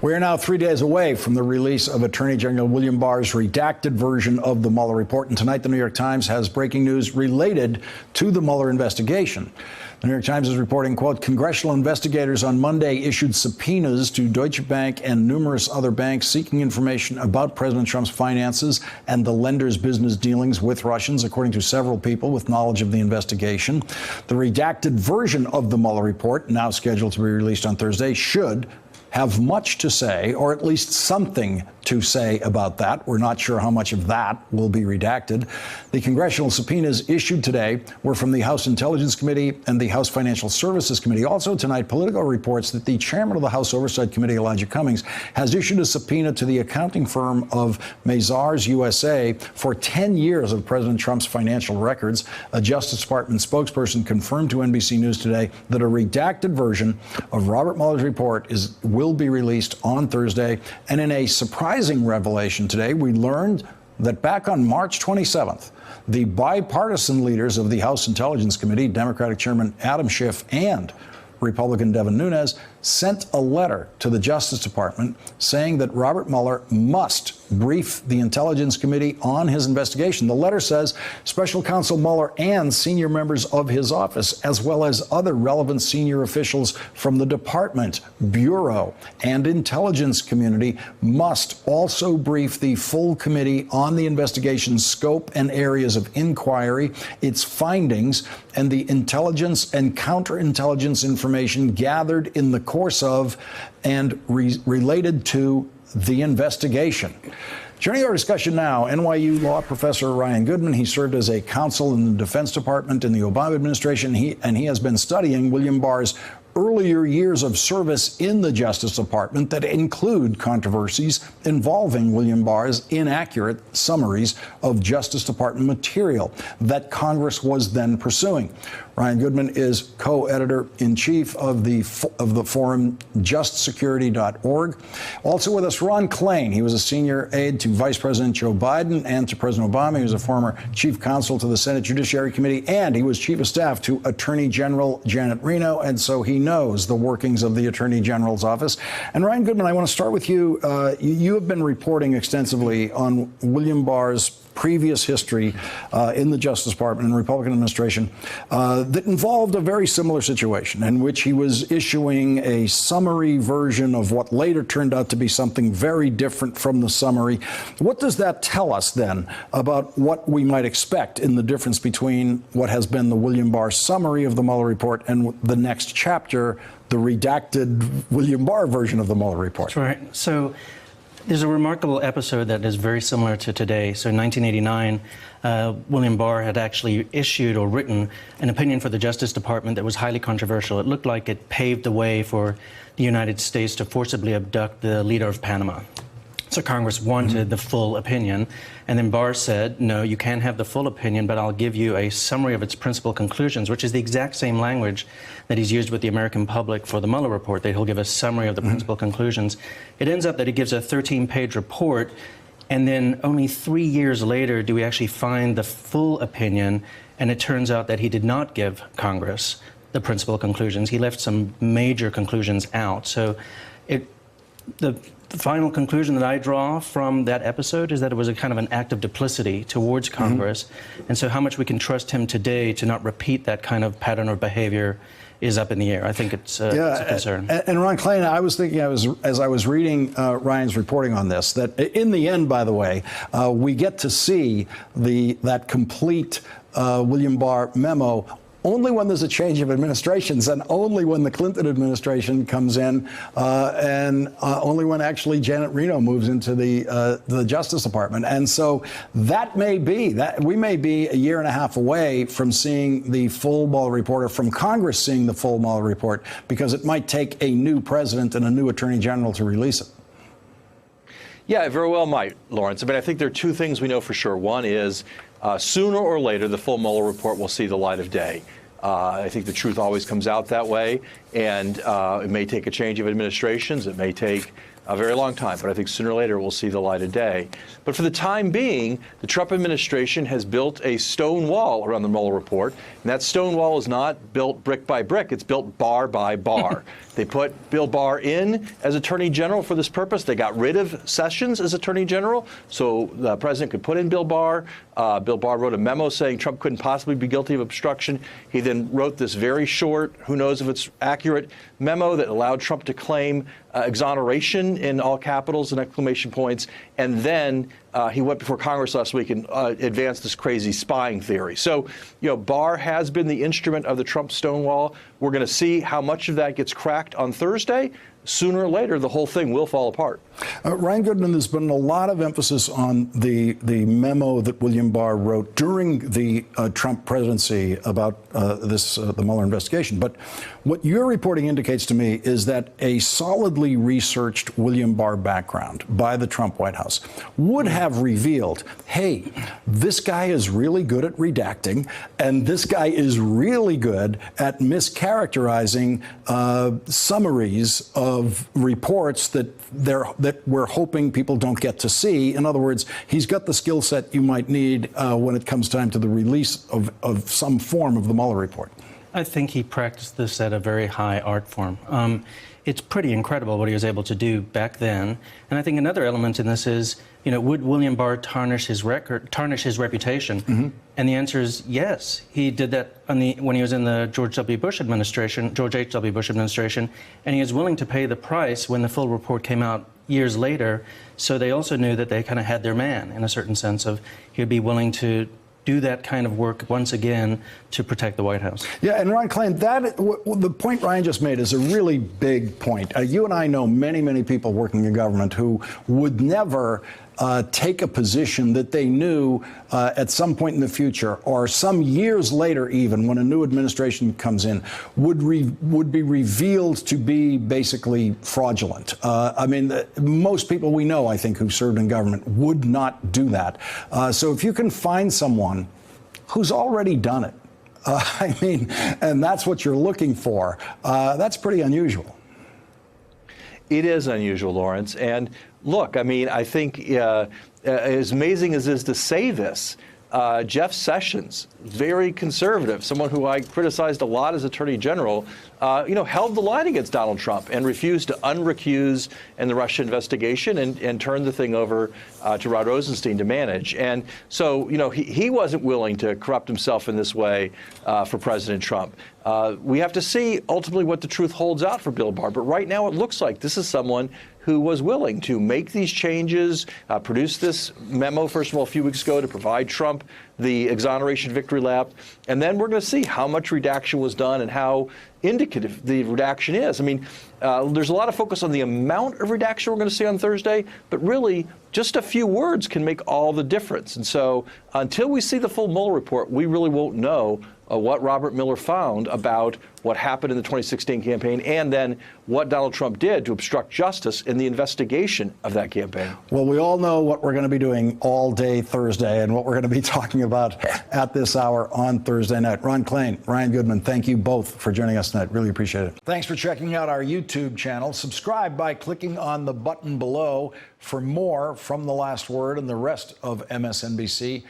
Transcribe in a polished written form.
We are now 3 days away from the release of Attorney General William Barr's redacted version of the Mueller report. And tonight, the New York Times has breaking news related to the Mueller investigation. The New York Times is reporting, quote, congressional investigators on Monday issued subpoenas to Deutsche Bank and numerous other banks seeking information about President Trump's finances and the lender's business dealings with Russians, according to several people with knowledge of the investigation. The redacted version of the Mueller report, now scheduled to be released on Thursday, should have much to say, or at least something to say about that. We're not sure how much of that will be redacted. The congressional subpoenas issued today were from the House Intelligence Committee and the House Financial Services Committee. Also tonight, Politico reports that the chairman of the House Oversight Committee, Elijah Cummings, has issued a subpoena to the accounting firm of Mazars USA for 10 years of President Trump's financial records. A Justice Department spokesperson confirmed to NBC News today that a redacted version of Robert Mueller's report will be released on Thursday. And in a surprising revelation today, we learned that back on March 27th, the bipartisan leaders of the House Intelligence Committee, Democratic Chairman Adam Schiff and Republican Devin Nunes, sent a letter to the Justice Department saying that Robert Mueller must brief the Intelligence Committee on his investigation. The letter says Special Counsel Mueller and senior members of his office, as well as other relevant senior officials from the department, bureau, and intelligence community, must also brief the full committee on the investigation's scope and areas of inquiry, its findings, and the intelligence and counterintelligence information gathered in the course of and related to the investigation. Joining our discussion now, NYU law professor Ryan Goodman. He served as a counsel in the Defense Department in the Obama administration. He has been studying William Barr's earlier years of service in the Justice Department that include controversies involving William Barr's inaccurate summaries of Justice Department material that Congress was then pursuing. Ryan Goodman is co-editor-in-chief of the forum justsecurity.org. Also with us, Ron Klain. He was a senior aide to Vice President Joe Biden and to President Obama. He was a former chief counsel to the Senate Judiciary Committee, and he was chief of staff to Attorney General Janet Reno, and so he knows the workings of the Attorney General's office. And Ryan Goodman, I want to start with you. You have been reporting extensively on William Barr's previous history in the Justice Department and Republican administration that involved a very similar situation in which he was issuing a summary version of what later turned out to be something very different from the summary. What does that tell us then about what we might expect in the difference between what has been the William Barr summary of the Mueller report and the next chapter, the redacted William Barr version of the Mueller report? That's right. So there's a remarkable episode that is very similar to today. So in 1989, William Barr had actually issued or written an opinion for the Justice Department that was highly controversial. It looked like it paved the way for the United States to forcibly abduct the leader of Panama. So Congress wanted the full opinion, and then Barr said, no, you can't have the full opinion, but I'll give you a summary of its principal conclusions, which is the exact same language that he's used with the American public for the Mueller report, that he'll give a summary of the principal conclusions. It ends up that he gives a 13-page report, and then only 3 years later do we actually find the full opinion, and it turns out that he did not give Congress the principal conclusions. He left some major conclusions out. So the final conclusion that I draw from that episode is that it was a kind of an act of duplicity towards Congress. And so how much we can trust him today to not repeat that kind of pattern of behavior is up in the air. I think it's a concern. And Ron Klain, I was thinking, as I was reading Ryan's reporting on this, that in the end, by the way, we get to see that complete William Barr memo only when there's a change of administrations, and only when the Clinton administration comes in, and only when actually Janet Reno moves into the Justice Department. And so that may be that we may be a year and a half away from seeing the full Mueller report, or from Congress seeing the full Mueller report, because it might take a new president and a new attorney general to release it. Yeah, it very well might, Lawrence. I mean, I think there are two things we know for sure. One is sooner or later, the full Mueller report will see the light of day. I think the truth always comes out that way. And it may take a change of administrations. It may take a very long time, but I think sooner or later we'll see the light of day. But for the time being, the Trump administration has built a stone wall around the Mueller report, and that stone wall is not built brick by brick, it's built bar by bar. They put Bill Barr in as Attorney General for this purpose. They got rid of Sessions as Attorney General, so the president could put in Bill Barr. Bill Barr wrote a memo saying Trump couldn't possibly be guilty of obstruction. He then wrote this very short, who knows if it's accurate, memo that allowed Trump to claim exoneration in all capitals and exclamation points. And then he went before Congress last week and advanced this crazy spying theory. So, Barr has been the instrument of the Trump stonewall. We're going to see how much of that gets cracked on Thursday. Sooner or later, the whole thing will fall apart. Ryan Goodman, there's been a lot of emphasis on the memo that William Barr wrote during the Trump presidency about the Mueller investigation. But what your reporting indicates to me is that a solidly researched William Barr background by the Trump White House would have revealed, hey, this guy is really good at redacting, and this guy is really good at mischaracterizing summaries of reports that we're hoping people don't get to see. In other words, he's got the skill set you might need when it comes time to the release of some form of the Mueller report. I think he practiced this at a very high art form. It's pretty incredible what he was able to do back then. And I think another element in this is, would William Barr tarnish his reputation? Mm-hmm. And the answer is yes. He did that when he was in the George H.W. Bush administration, and he was willing to pay the price when the full report came out years later. So they also knew that they kind of had their man in a certain sense of he'd be willing to do that kind of work once again to protect the White House. Yeah, and Ron Klain, the point Ryan just made is a really big point. You and I know many, many people working in government who would never take a position that they knew at some point in the future or some years later even when a new administration comes in would be revealed to be basically fraudulent. Most people we know, I think, who served in government would not do that. So if you can find someone who's already done it, and that's what you're looking for, that's pretty unusual. It is unusual, Lawrence. And look, I think as amazing as it is to say this, Jeff Sessions, very conservative, someone who I criticized a lot as Attorney General, held the line against Donald Trump and refused to unrecuse in the Russia investigation and turned the thing over to Rod Rosenstein to manage. And so, he wasn't willing to corrupt himself in this way for President Trump. We have to see ultimately what the truth holds out for Bill Barr. But right now it looks like this is someone who was willing to make these changes, produce this memo, first of all, a few weeks ago to provide Trump the exoneration victory lap. And then we're going to see how much redaction was done and how indicative the redaction is. There's a lot of focus on the amount of redaction we're going to see on Thursday, but really just a few words can make all the difference. And so until we see the full Mueller report, we really won't know what Robert Mueller found about what happened in the 2016 campaign and then what Donald Trump did to obstruct justice in the investigation of that campaign. Well, we all know what we're going to be doing all day Thursday and what we're going to be talking about at this hour on Thursday night. Ron Klain, Ryan Goodman, thank you both for joining us tonight. Really appreciate it. Thanks for checking out our YouTube channel. Subscribe by clicking on the button below for more from The Last Word and the rest of MSNBC.